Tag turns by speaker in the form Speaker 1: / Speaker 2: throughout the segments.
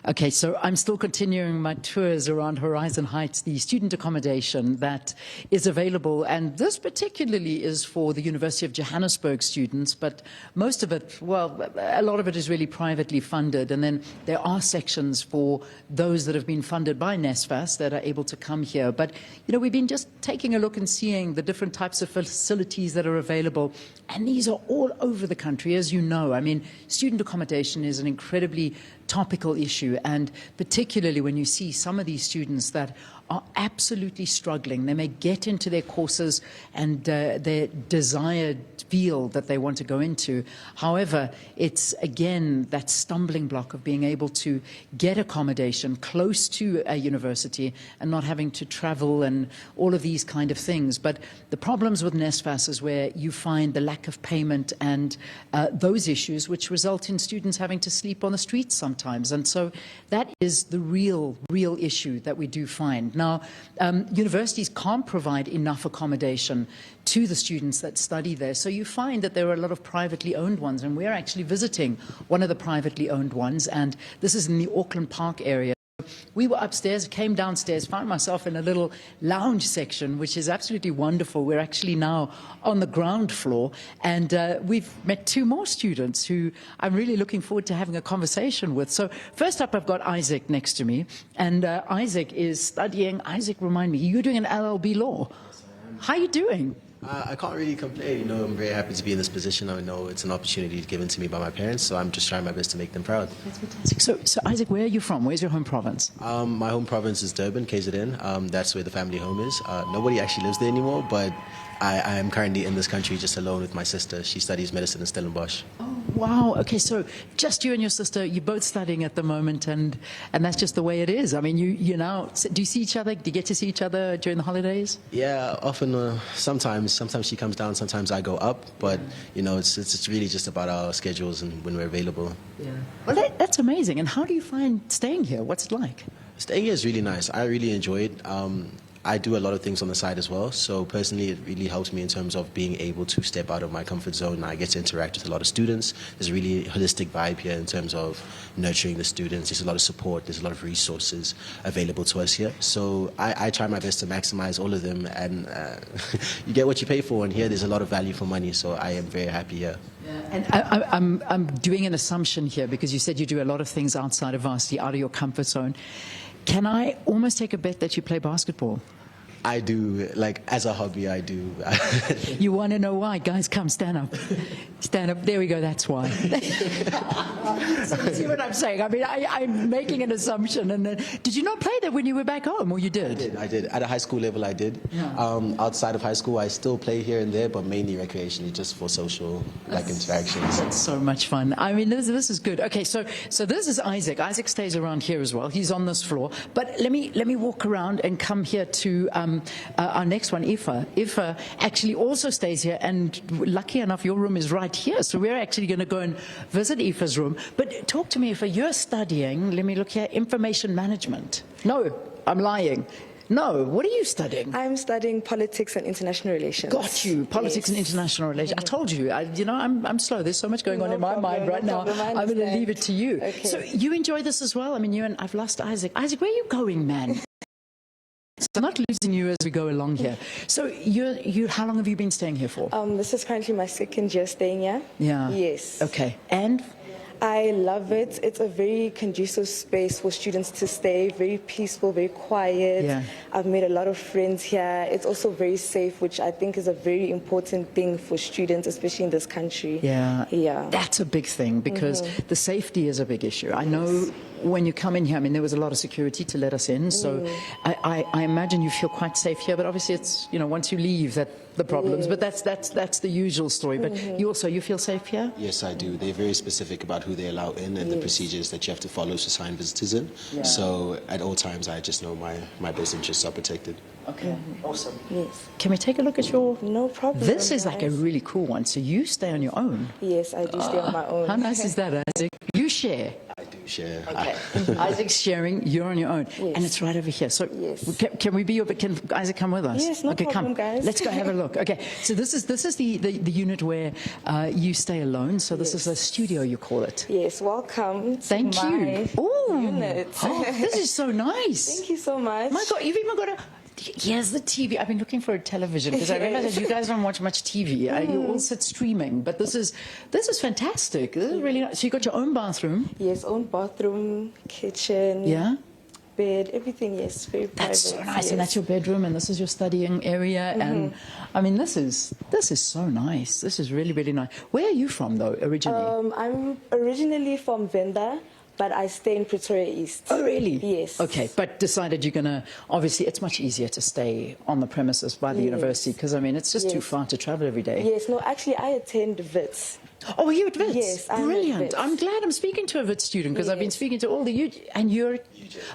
Speaker 1: Okay, so I'm still continuing my tours around Horizon Heights, the student accommodation that is available, and this particularly is for the University of Johannesburg students, but most of it, well, a lot of it is really privately funded, and then there are sections for those that have been funded by NSFAS that are able to come here. But, you know, we've been just taking a look and seeing the different types of facilities that are available, and these are all over the country, as you know. I mean, student accommodation is an incredibly topical issue, and particularly when you see some of these students that are absolutely struggling. They may get into their courses and their desired field that they want to go into. However, it's again that stumbling block of being able to get accommodation close to a university and not having to travel and all of these kind of things. But the problems with NSFAS is where you find the lack of payment and those issues which result in students having to sleep on the streets sometimes. And so that is the real issue that we do find. Now, universities can't provide enough accommodation to the students that study there. So you find that there are a lot of privately owned ones, and we're actually visiting one of the privately owned ones, and this is in the Auckland Park area. We were upstairs, came downstairs, found myself in a little lounge section, which is absolutely wonderful. We're actually now on the ground floor, and we've met two more students who I'm really looking forward to having a conversation with. So first up, I've got Isaac next to me, and Isaac is studying. Isaac, remind me, you're doing an LLB law. Yes, I am. How are you doing?
Speaker 2: I can't really complain. You know, I'm very happy to be in this position. I know it's an opportunity given to me by my parents, so I'm just trying my best to make them proud.
Speaker 1: That's fantastic. So Isaac, where are you from? Where's your home province?
Speaker 2: My home province is Durban, KZN. That's where the family home is. Nobody actually lives there anymore, but I am currently in this country just alone with my sister. She studies medicine in Stellenbosch.
Speaker 1: Oh, wow. Okay, so just you and your sister, you're both studying at the moment, and that's just the way it is. I mean, you now, do you see each other? Do you get to see each other during the holidays?
Speaker 2: Yeah, often, sometimes she comes down, sometimes I go up, but, you know, it's really just about our schedules and when we're available.
Speaker 1: Yeah. Well, that's amazing. And how do you find staying here? What's it like?
Speaker 2: Staying here is really nice. I really enjoy it. I do a lot of things on the side as well, so personally it really helps me in terms of being able to step out of my comfort zone. I get to interact with a lot of students. There's a really holistic vibe here in terms of nurturing the students. There's a lot of support, there's a lot of resources available to us here. So I try my best to maximize all of them, and you get what you pay for, and here there's a lot of value for money, so I am very happy here.
Speaker 1: And I'm doing an assumption here because you said you do a lot of things outside of varsity, out of your comfort zone. Can I almost take a bet that you play basketball?
Speaker 2: I do, like, as a hobby, I do.
Speaker 1: You want to know why? Guys, come, stand up. Stand up. There we go, that's why. See what I'm saying? I mean, I'm making an assumption. And then, did you not play that when you were back home, or you did?
Speaker 2: I did. At a high school level, I did.
Speaker 1: Yeah.
Speaker 2: Outside of high school, I still play here and there, but mainly recreationally, just for social, interactions.
Speaker 1: That's so much fun. I mean, this is good. Okay, so this is Isaac. Isaac stays around here as well. He's on this floor. But let me walk around and come here to our next one, Ifa. Ifa actually also stays here, and lucky enough, your room is right here. So we're actually going to go and visit Ifa's room. But talk to me, Ifa. You're studying, let me look here, information management. No, I'm lying. No, what are you studying?
Speaker 3: I'm studying politics and international relations.
Speaker 1: Got you, politics and international relations. I told you, I'm slow. There's so much going on in my mind right now. I'm going to leave it to you. Okay. So you enjoy this as well? I mean, I've lost Isaac. Isaac, where are you going, man? I'm not losing you as we go along here. So how long have you been staying here for?
Speaker 3: This is currently my second year staying here.
Speaker 1: Yeah.
Speaker 3: Yes.
Speaker 1: Okay. And?
Speaker 3: I love it. It's a very conducive space for students to stay, very peaceful, very quiet.
Speaker 1: Yeah.
Speaker 3: I've made a lot of friends here. It's also very safe, which I think is a very important thing for students, especially in this country.
Speaker 1: Yeah.
Speaker 3: Yeah.
Speaker 1: That's a big thing, because the safety is a big issue. I know when you come in here, I mean, there was a lot of security to let us in, so I imagine you feel quite safe here, but obviously it's, once you leave, the problems, but that's the usual story. But you feel safe here?
Speaker 2: Yes, I do. They're very specific about who they allow in and the procedures that you have to follow to sign visitors in. Yeah. So at all times, I just know my best interests are protected.
Speaker 1: Okay, awesome. Yes. Can we take a look at your...
Speaker 3: No problem.
Speaker 1: This is like a really cool one. So you stay on your own?
Speaker 3: Yes, I do stay on my own.
Speaker 1: How nice is that, Isaac? You share?
Speaker 2: I do share.
Speaker 1: Okay. Isaac's sharing, you're on your own.
Speaker 3: Yes.
Speaker 1: And it's right over here. So
Speaker 3: Yes.
Speaker 1: can we be your, can Isaac come with us?
Speaker 3: Yes, no
Speaker 1: okay,
Speaker 3: problem,
Speaker 1: come.
Speaker 3: guys.
Speaker 1: Let's go have a look. Okay, so this is the unit where you stay alone. So this is a studio, you call it.
Speaker 3: Yes, welcome to
Speaker 1: Thank
Speaker 3: my
Speaker 1: you. Ooh.
Speaker 3: unit.
Speaker 1: Oh, this is so nice.
Speaker 3: Thank you so much.
Speaker 1: My God, you've even got a... Here's the TV. I've been looking for a television because I realize that you guys don't watch much TV. You all sit streaming, but this is fantastic. This is really nice. So you got your own bathroom.
Speaker 3: Yes, own bathroom, kitchen,
Speaker 1: Yeah.
Speaker 3: bed, everything. Yes, very private.
Speaker 1: That's so nice,
Speaker 3: yes.
Speaker 1: and that's your bedroom, and this is your studying area, and I mean, this is so nice. This is really, really nice. Where are you from, though, originally?
Speaker 3: I'm originally from Venda, but I stay in Pretoria East.
Speaker 1: Oh, really?
Speaker 3: Yes.
Speaker 1: Okay, but decided you're gonna. Obviously, it's much easier to stay on the premises by the university because I mean, it's just too
Speaker 3: Yes.
Speaker 1: far to travel every day.
Speaker 3: Yes, no, actually, I attend WITS.
Speaker 1: Oh, are you at WITS?
Speaker 3: Yes, I'm at
Speaker 1: Brilliant.
Speaker 3: WITS.
Speaker 1: I'm glad I'm speaking to a WITS student because I've been
Speaker 3: Yes.
Speaker 1: speaking to all the and you're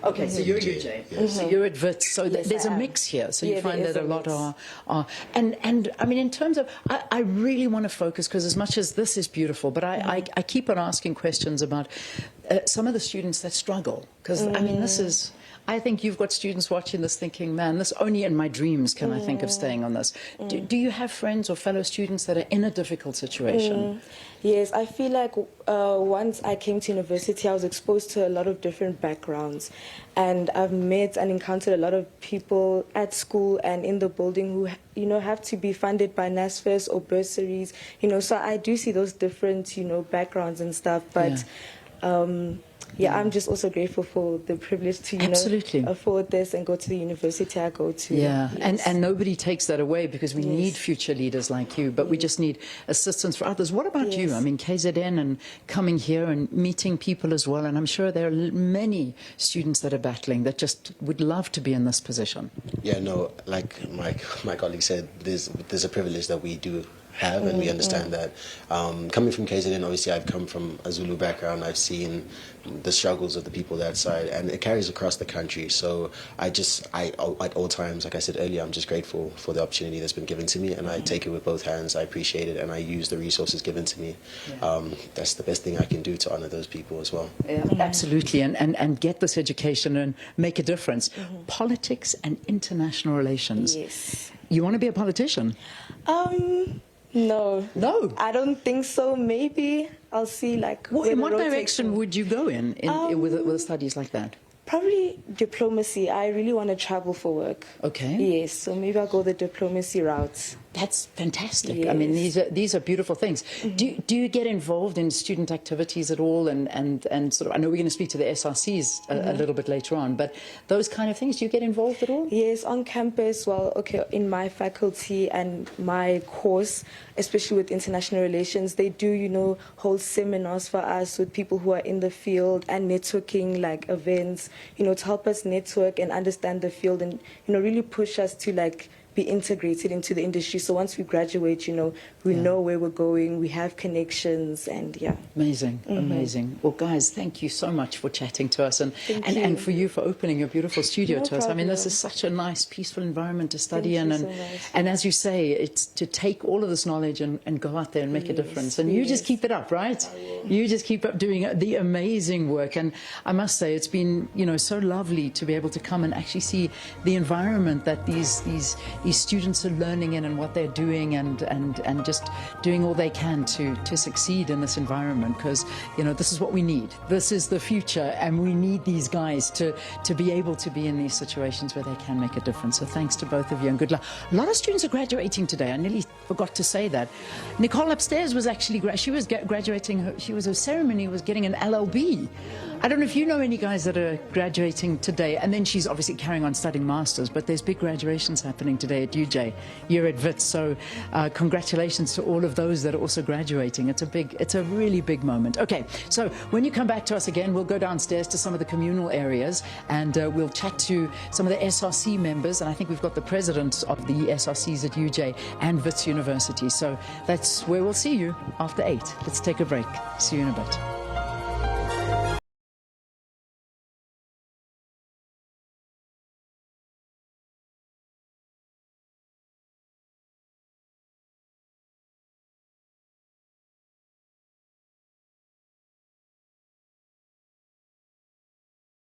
Speaker 1: okay. So you're UJ. So you're at WITS. So
Speaker 3: Yes,
Speaker 1: there's
Speaker 3: I
Speaker 1: a
Speaker 3: am.
Speaker 1: mix here. So you
Speaker 3: Yeah,
Speaker 1: find
Speaker 3: there
Speaker 1: that
Speaker 3: is
Speaker 1: a
Speaker 3: a
Speaker 1: lot
Speaker 3: mix.
Speaker 1: are and I mean in terms of I really want to focus because as much as this is beautiful, but I keep on asking questions about some of the students that struggle because I mean this is. I think you've got students watching this thinking, man, this only in my dreams can I think of staying on this. Do you have friends or fellow students that are in a difficult situation?
Speaker 3: Yes, I feel like once I came to university, I was exposed to a lot of different backgrounds. And I've met and encountered a lot of people at school and in the building who, you know, have to be funded by NSFAS or bursaries. You know, so I do see those different, you know, backgrounds and stuff. But yeah, I'm just also grateful for the privilege to, you
Speaker 1: Absolutely.
Speaker 3: know, afford this and go to the university I go to.
Speaker 1: Yeah,
Speaker 3: Yes.
Speaker 1: and nobody takes that away because we need future leaders like you, but we just need assistance for others. What about you?
Speaker 3: Yes.
Speaker 1: I mean, KZN and coming here and meeting people as well, and I'm sure there are many students that are battling that just would love to be in this position.
Speaker 2: Yeah, no, like my colleague said, there's a privilege that we do have, and we understand that. Coming from KZN, obviously I've come from a Zulu background. I've seen the struggles of the people that side, and it carries across the country. So I at all times, like I said earlier, I'm just grateful for the opportunity that's been given to me, and I take it with both hands. I appreciate it, and I use the resources given to me. That's the best thing I can do to honor those people as well.
Speaker 1: Yeah, absolutely, and get this education and make a difference. Politics and international relations.
Speaker 3: Yes.
Speaker 1: You want to be a politician?
Speaker 3: No.
Speaker 1: No.
Speaker 3: I don't think so. Maybe I'll see like
Speaker 1: Well,
Speaker 3: where
Speaker 1: in
Speaker 3: the
Speaker 1: what
Speaker 3: road takes
Speaker 1: direction
Speaker 3: me.
Speaker 1: would you go in with studies like that?
Speaker 3: Probably diplomacy. I really want to travel for work.
Speaker 1: Okay.
Speaker 3: Yes, so maybe I'll go the diplomacy route.
Speaker 1: That's fantastic. I mean,
Speaker 3: Yes.
Speaker 1: these are beautiful things. Do you get involved in student activities at all? And sort of, I know we're going to speak to the SRCs a little bit later on, but those kind of things, do you get involved at all?
Speaker 3: Yes, on campus, well, okay, in my faculty and my course, especially with international relations, they do, you know, hold seminars for us with people who are in the field and networking, like events, you know, to help us network and understand the field and, you know, really push us to, like, be integrated into the industry. So once we graduate, you know, we know where we're going, we have connections, and yeah.
Speaker 1: Amazing, amazing. Well, guys, thank you so much for chatting to us and
Speaker 3: you.
Speaker 1: for you for opening your beautiful studio
Speaker 3: No
Speaker 1: to us. I mean, this
Speaker 3: problem.
Speaker 1: is such a nice, peaceful environment to study
Speaker 3: Thank
Speaker 1: in.
Speaker 3: you
Speaker 1: And,
Speaker 3: so much.
Speaker 1: and as you say, it's to take all of this knowledge and go out there and make a difference. And you just
Speaker 3: yes.
Speaker 1: keep it up, right? You just keep up doing the amazing work. And I must say, it's been, you know, so lovely to be able to come and actually see the environment that these students are learning in and what they're doing and just doing all they can to succeed in this environment, because, you know, this is what we need. This is the future, and we need these guys to be able to be in these situations where they can make a difference. So thanks to both of you and good luck. A lot of students are graduating today. I nearly forgot to say that. Nicole upstairs was actually, she was graduating, her ceremony was getting an LLB. I don't know if you know any guys that are graduating today, and then she's obviously carrying on studying masters, but there's big graduations happening today at UJ. You're at WITS, so congratulations to all of those that are also graduating. It's a really big moment. Okay, so when you come back to us again, we'll go downstairs to some of the communal areas, and we'll chat to some of the SRC members, and I think we've got the president of the SRCs at UJ and WITS University. So that's where we'll see you after 8. Let's take a break. See you in a bit.